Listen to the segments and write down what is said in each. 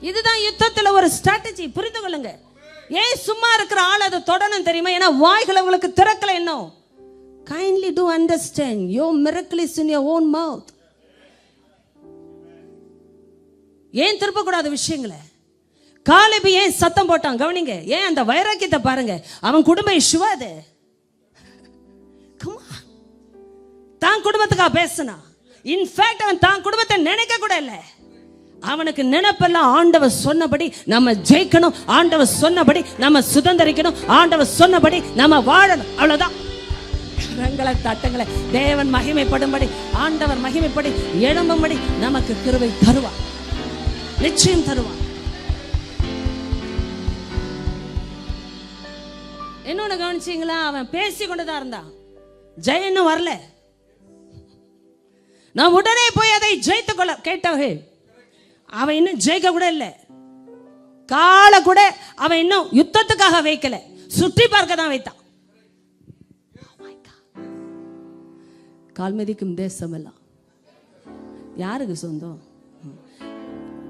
இதுதான் யுத்தத்துல ஒரு ஸ்ட்ராட்டஜி, புரிந்து கொள்ளுங்க. ஏன் சும்மா இருக்கிற ஆள் அதை தொடணும் தெரியுமா? ஏன்னா வாய்களை உங்களுக்கு திறக்கல. இன்னும் kindly do understand your miracle is in your own mouth. ஏன் திருப்ப கூடாத விஷயங்களை? காலேபு ஏன் சத்தம் போட்டான் கவனிங்க. ஏன் அந்த வைராக்கியத்தை பாருங்க. அவன் குடும்பம் இஷ்யூவா அது. தான் குடும்பத்துக்காக பேசினா. இன்ஃபேக்ட் அவன் தான் குடும்பத்தை நினைக்க கூட இல்லை. அவனுக்கு நினைப்பெல்லாம் ஆண்டவர் சொன்னபடி நம்ம ஜெயிக்கணும், ஆண்டவர் சொன்னபடி நம்ம சுதந்திரிக்கணும், ஆண்டவர் சொன்னபடி நம்ம வாழணும். அவ்வளவுதான். கரங்களை தட்டுங்களை. தேவன் மகிமைப்படும்படி, ஆண்டவர் மகிமைப்படி எழும்பும்படி நமக்கு கிருபை தருவார், நிச்சயம் தருவார். இன்னொன்னு கவனிச்சீங்களா? அவன் பேசி கொண்டுதான் இருந்தான், ஜெயன்னு வரல. நான் உடனே போய் அதை ஜெயித்துக் கொள்ள கேட்டவர்கள் அவன் இன்னும் ஜெயிக்க கூட இல்லை. காலை கூட அவன் இன்னும் யுத்தத்துக்காக வைக்கல, சுற்றி பார்க்க தான் வைத்தான். கால் மிதிக்கும் தேசம் எல்லாம் யாருக்கு சொந்தம்?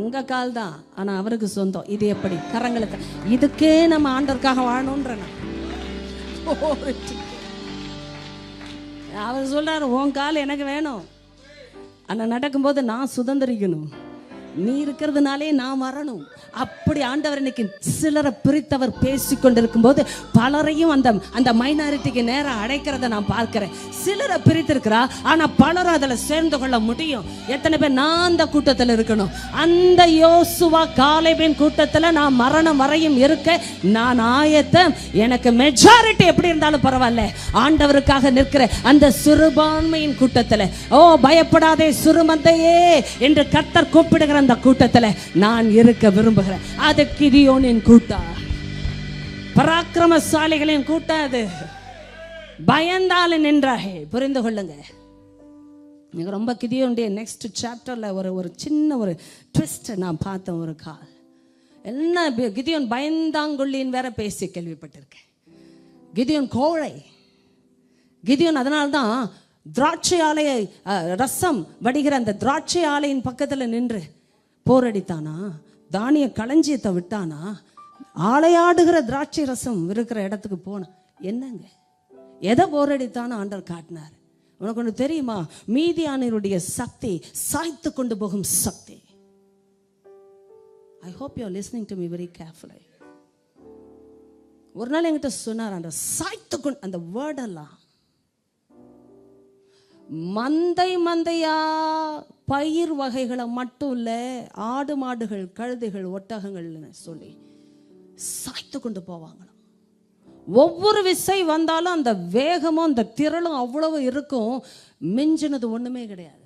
உங்க கால் தான், ஆனா அவருக்கு சொந்தம். இது எப்படி? கரங்களுக்கு. இதுக்கே நம்ம ஆண்டவருக்காக வாழணும்ன்ற அவர் சொல்றாரு, உன் கால் எனக்கு வேணும், ஆனா நடக்கும்போது நான் சுதந்திரிக்கணும், நீ இருக்கிறதுனாலே நான் வரணும். அப்படி ஆண்டவர் இன்னைக்கு சிலரை பிரித்தவர் பேசிக்கொண்டிருக்கும் போது பலரையும் அந்த மைனாரிட்டிக்கு நேரம் அடைக்கிறத நான் பார்க்கிறேன். சிலரை பிரித்திருக்கிறா, ஆனா பலரும் அதில் சேர்ந்து கொள்ள முடியும். எத்தனை பேர் நான் அந்த கூட்டத்தில் இருக்கணும்? அந்த யோசுவா காலேபின் கூட்டத்தில் நான் மரணம் வரையும் இருக்க நான் ஆயத்தம். எனக்கு மெஜாரிட்டி எப்படி இருந்தாலும் பரவாயில்ல, ஆண்டவருக்காக நிற்கிற அந்த சிறுபான்மையின் கூட்டத்தில், ஓ பயப்படாதே சிறுமந்தையே என்று கர்த்தர் கூப்பிடுகிற அந்த கூட்டத்தில் நான் இருக்க விரும்புகிறேன். அது கிதியோனின் கூட்டம், பராக்கிரமசாலிகளின் கூட்டம். அது பயந்தால நின்றாக. புரிந்து கொள்ளுங்க. நீங்க ரொம்ப கிதியோனுடைய நெக்ஸ்ட் சாப்டர்ல ஒரு சின்ன ஒரு ட்விஸ்ட் நான் பார்த்தேன். ஒரு கால் என்ன, கிதியோன் பயந்தாங்கொள்ளின்னு வேற பேசி கேள்விப்பட்டிருக்கேன். கிதியோன் கோழை. கிதியோன் அதனால்தான் திராட்சை ஆலைய ரசம் வடிகிற அந்த திராட்சை ஆலையின் பக்கத்துல நின்று போரடித்தானா, தானிய களஞ்சியத்தை விட்டானா, ஆலையாடுகிற திராட்சை ரசம் இருக்கிற இடத்துக்கு போனா. என்னங்க, எதை போரடித்தானோ ஆண்டவர் காட்டினார். உனக்கு ஒன்று தெரியுமா? மீதியானவருடைய சக்தி சாய்த்து கொண்டு போகும் சக்தி. I hope you are listening to me very carefully. ஒரு நாள் என்கிட்ட சொன்னார், அந்த சாய்த்து கொண்டு, அந்த வேர்டெல்லாம் மந்தையா பயிர் வகைகளை மட்டும் இல்ல, ஆடு மாடுகள் கழுதைகள் ஒட்டகங்கள்னு சொல்லி சாய்த்து கொண்டு போவாங்களாம். ஒவ்வொரு விசை வந்தாலும் அந்த வேகமும் அந்த திரளும் அவ்வளவு இருக்கும். மிஞ்சினது ஒண்ணுமே கிடையாது.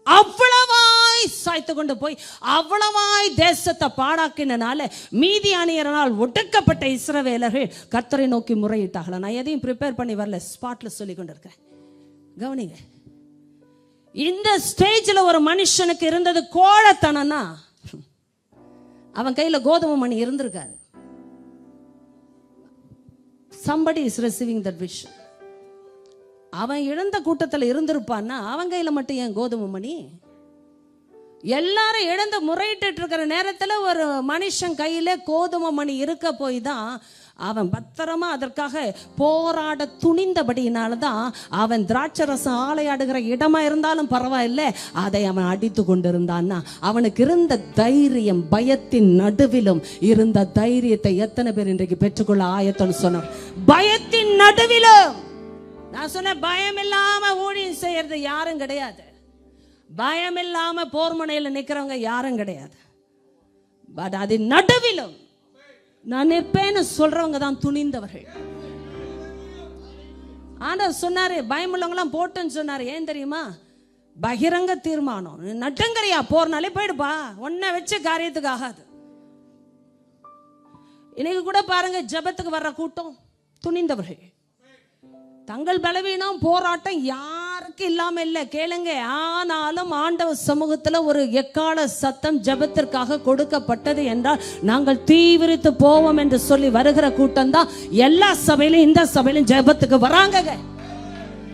அவ்வளவாய் சாய்த்து கொண்டு போய் அவ்வளவாய் தேசத்தை பாழாக்கினால மீதியானியரால் ஒடுக்கப்பட்ட இஸ்ரவேலர்கள் கர்த்தரை நோக்கி முறையிட்டாங்களா. நான் எதையும் ப்ரிப்பேர் பண்ணி வரல, ஸ்பாட்ல சொல்லி கொண்டிருக்கேன். கவனிங்க. இந்த ஸ்டேஜ்ல ஒரு மனுஷனுக்கு இருந்தது கோழத்தனம்னா, அவன் கையில கோதுமை மணி இருந்திருக்காது. somebody is receiving that vision. அவன் இழந்த கூட்டத்தில் இருந்திருப்பான்னா அவன் கையில மட்டும் ஏன் கோதுமை மணி? எல்லாரும் இழந்து முறையிட்டு இருக்கிற நேரத்துல ஒரு மனுஷன் கையில கோதுமை மணி இருக்க போய் தான் அவன் பத்திரமா அதற்காக போராட துணிந்தபடியினால்தான் அவன் திராட்சை ரசம் ஆலையாடுகிற இடமா இருந்தாலும் பரவாயில்லை, அதை அவன் அடித்து கொண்டிருந்தான்னா. அவனுக்கு இருந்த தைரியம், பயத்தின் நடுவிலும் இருந்த தைரியத்தை எத்தனை பேர் இன்றைக்கு பெற்றுக்கொள்ள ஆயத்தம்னு சொன்னார்? பயத்தின் நடுவிலும். நான் சொன்ன பயம் இல்லாம ஊழியம் செய்யறது யாரும் கிடையாது. பயம் இல்லாம போர் முனையில் நிக்கிறவங்க யாரும் கிடையாது. பட் அது நடுவிலும் நான் நிற்பேன்னு சொல்றவங்க தான் துணிந்தவர்கள். ஆண்டவர் சொன்னாரு, பயமுள்ளவங்களாம் போட்டுன்னு சொன்னாரு. ஏன் தெரியுமா? பகிரங்க தீர்மானம். நட்டுங்கறியா போறனாலே போயிடுப்பா, ஒன்ன வச்சு காரியத்துக்கு ஆகாது. இன்னைக்கு கூட பாருங்க, ஜெபத்துக்கு வர்ற கூட்டம் துணிந்தவர்கள். தங்கள் பலவீனம் போராட்டம் யாருக்கு இல்லாம இல்ல, கேளுங்க. ஆனாலும் ஆண்டவர் சமூகத்துல ஒரு எக்கால சத்தம் ஜெபத்திற்காக கொடுக்கப்பட்டது என்றால் நாங்கள் தீவிரித்து போவோம் என்று சொல்லி வருகிற கூட்டம் தான் எல்லா சபையிலும் இந்த சபையிலும் ஜெபத்துக்கு வராங்க.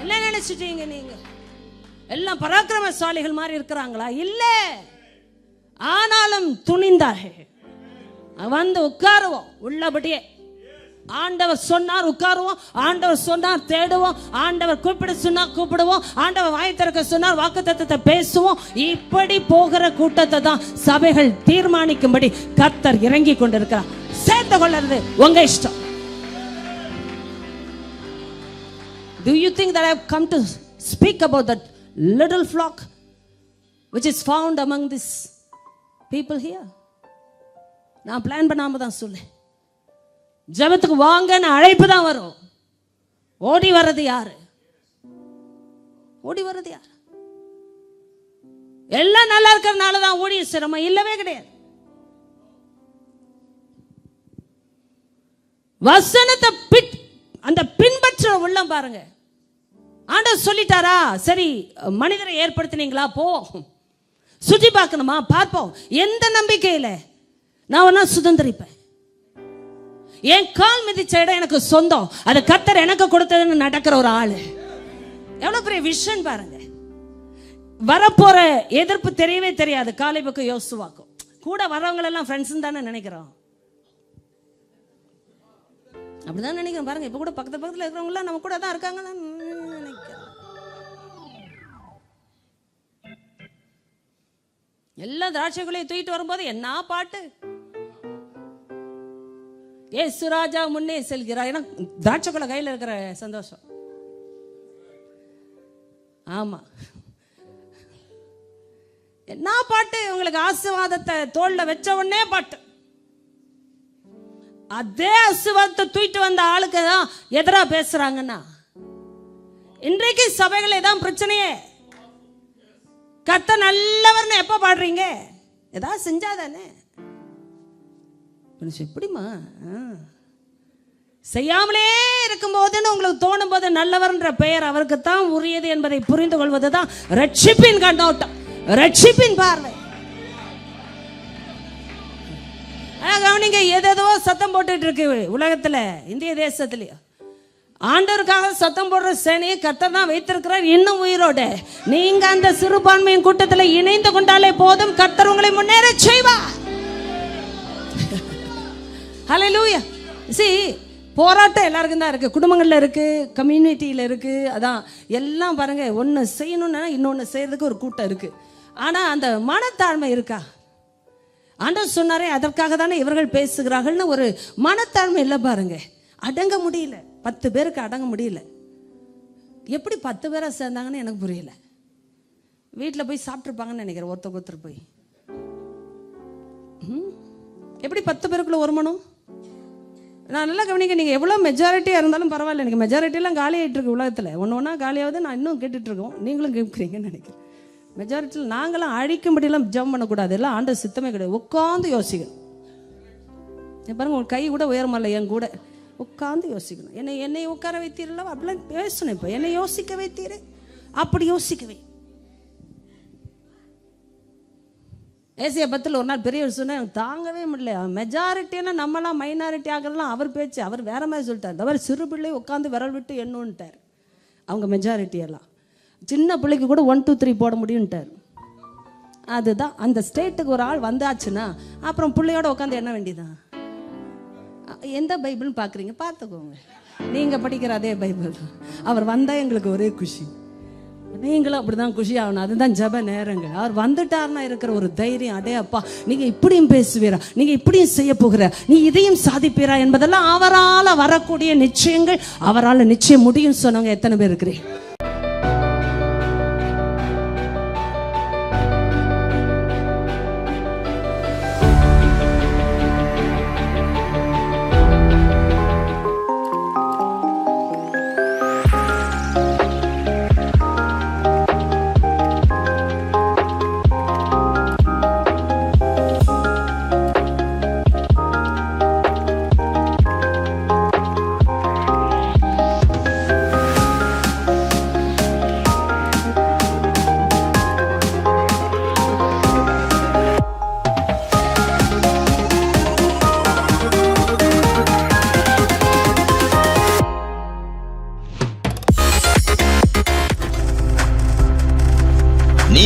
என்ன நினைச்சிட்டீங்க நீங்க? எல்லாம் பராக்கிரமசாலிகள் மாதிரி இருக்கிறாங்களா? இல்ல. ஆனாலும் துணிந்தார்கள். வந்து உட்காருவோம் உள்ளபடியே. ஆண்டவர் சொன்னார் உட்காருவோம், ஆண்டவர் சொன்னார் தேடுவோம், ஆண்டவர் கூப்பிட சொன்னார் கூப்பிடுவோம், ஆண்டவர் வாய் திறக்க சொன்னார் வாக்குத்தத்தத்தை பேசுவோம். இப்படி போகிற கூட்டத்தை தான் சபைகள் தீர்மானிக்கும்படி கர்த்தர் இறங்கி கொண்டிருக்கிறார். சேர்த்து கொள்றது உங்க இஷ்டம். Do you think that I have come to speak about that little flock which is found among these people here? நான் பிளான் பண்ணாம தான் சொல்லேன். ஜெபத்துக்கு வாங்கன்னு அழைப்பு தான் வரும். ஓடி வர்றது யாரு? ஓடி வர்றது யாரு? எல்லாம் நல்லா இருக்கிறதுனால தான் ஓடிய சிரமம் இல்லவே கிடையாது. வசனத்தை அந்த பின்பற்ற உள்ளம் பாருங்க. ஆண்டவர் சொல்லிட்டாரா, சரி மனிதரை ஏற்படுத்தினீங்களா, போ சுற்றி பார்க்கணுமா பார்ப்போம். எந்த நம்பிக்கையில நான் ஒன்னா சுதந்திரிப்பேன். என் கால் மிதிச்ச இடம் எனக்கு சொந்தம், அது கர்த்தர் எனக்கு கொடுத்ததுன்னு நடக்கிற ஒரு ஆளு. எவ்வளவு பெரிய விஷன் பாருங்க. வரப்போற எதிர்ப்பு தெரியவே தெரியாது. காலேபுக்கும் யோசுவாக்கும் கூட வரவங்க எல்லாம் ஃப்ரெண்ட்ஸ் தானே நினைக்கிறோம். அப்படிதான் நினைக்கிறோம் பாருங்க. இப்ப கூட பக்கத்துல இருக்கிறவங்க எல்லாம் நம்ம கூட தான் இருக்காங்க நினைக்கிறோம். எல்லா திராட்சைகளையும் தூக்கிட்டு வரும்போது என்ன பாட்டு, ஏசு ராஜா முன்னே செல்கிறார். ஏன்னா திராட்சைக்குள்ள கையில் இருக்கிற சந்தோஷம். ஆமா, என்ன பாட்டு உங்களுக்கு. ஆசீர்வாதத்தை தோல்ல வச்ச உடனே பாட்டு. அதே ஆசீர்வாதத்தை தூக்கிட்டு வந்த ஆளுக்கு தான் எதிரா பேசுறாங்கன்னா இன்றைக்கு சபைகளே தான் பிரச்சனையே. கர்த்தர் நல்லவர்னு எப்ப பாடுறீங்க? ஏதாவது செஞ்சாதானே. எப்படிமா செய்யாமலே இருக்கும் போதுன்னு உங்களுக்கு தோணும் போது நல்லவர்ன்ற பெயர் அவருக்கு தான் உரியது என்பதை புரிந்து கொள்வதுதான் ரட்சிப்பின் கண்ணோட்டம், ரட்சிப்பின் பார்வை. கவனிங்க, ஏதேதோ சத்தம் போட்டுட்டு இருக்கு உலகத்துல, இந்திய தேசத்திலேயே. ஆண்டவருக்காக சத்தம் போடுற சேனையை கர்த்தர் தான் வைத்திருக்கிறார் இன்னும் உயிரோட. நீங்க அந்த சிறுபான்மையின் கூட்டத்தில் இணைந்து கொண்டாலே போதும், கர்த்தர் உங்களை முன்னேற செய்வார். ஹல்லேலூயா. போராட்டம் எல்லாருக்கும் தான் இருக்கு, குடும்பங்கள்ல இருக்கு, கம்யூனிட்டியில இருக்கு. அதான் எல்லாம் பாருங்க, ஒன்னு செய்யணும்னா இன்னொன்னு செய்யறதுக்கு ஒரு கூட்டம் இருக்கு. ஆனா அந்த மனத்தாழ்மை இருக்கா? ஆண்டவர் சொன்னாரே அதற்காக தானே இவர்கள் பேசுகிறார்கள்னு ஒரு மனத்தாழ்மை இல்லை பாருங்க. அடங்க முடியல, 10 பேருக்கு அடங்க முடியல. எப்படி 10 பேரா சேர்ந்தாங்கன்னு எனக்கு புரியல. வீட்டில் போய் சாப்பிட்டுருப்பாங்கன்னு நினைக்கிறேன் ஒருத்தர் போய். எப்படி 10 பேருக்குள்ள வருமானம்? நான் நல்லா கவனிக்க, நீங்கள் எவ்வளோ மெஜாரிட்டியாக இருந்தாலும் பரவாயில்ல. எனக்கு மெஜாரிட்டியெல்லாம் காலி ஆகிட்டு இருக்கு உலகத்தில். ஒன்று காலியாவது நான் இன்னும் கேட்டுட்ருக்கோம், நீங்களும் கேட்குறீங்கன்னு நினைக்கிறேன். மெஜாரிட்டியில் நாங்களாம் அழிக்கும்படியெல்லாம் ஜம் பண்ணக்கூடாது. எல்லாம் ஆண்ட சித்தமே கிடையாது. உட்காந்து யோசிக்கணும். பாருங்க, உங்கள் கை கூட உயரமில்லை, என் கூட உட்காந்து யோசிக்கணும். என்னை உட்கார வைத்தீரல்ல, அப்படிலாம் பேசணும். இப்போ என்னை யோசிக்க வைத்தீரு, அப்படி யோசிக்கவே. ஏசியா 10 ஒரு நாள் பெரியவர் சொன்னா எனக்கு தாங்கவே முடியல. மெஜாரிட்டின்னா நம்மளாம் மைனாரிட்டி ஆகிறதுலாம் அவர் பேச்சு. அவர் வேற மாதிரி சொல்லிட்டார். இந்த மாதிரி சிறு பிள்ளை உட்காந்து விரல் விட்டு எண்ணுன்ட்டார். அவங்க மெஜாரிட்டியெல்லாம் சின்ன பிள்ளைக்கு கூட 1 2 3 போட முடியும்ட்டார். அதுதான் அந்த ஸ்டேட்டுக்கு ஒரு ஆள் வந்தாச்சுன்னா அப்புறம் பிள்ளையோட உட்காந்து எண்ண வேண்டியதான். எந்த பைபிள்னு பார்க்குறீங்க, பார்த்துக்கோங்க. நீங்கள் படிக்கிற அதே பைபிள் தான். அவர் வந்தால் எங்களுக்கு ஒரே குஷி. நீங்களும் அப்படிதான் குஷி ஆகணும். அதுதான் ஜப நேரங்கள். அவர் வந்துட்டார்னா இருக்கிற ஒரு தைரியம், அடே அப்பா நீங்கள் இப்படியும் பேசுவீரா, நீங்கள் இப்படியும் செய்ய போகிற, நீ இதையும் சாதிப்பீரா என்பதெல்லாம் அவரால் வரக்கூடிய நிச்சயங்கள். அவரால் நிச்சயம் முடியும் சொன்னவங்க எத்தனை பேர் இருக்கிறீங்க?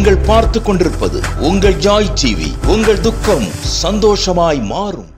நீங்கள் பார்த்து கொண்டிருப்பது உங்கள் ஜாய் டிவி. உங்கள் துக்கம் சந்தோஷமாய் மாறும்.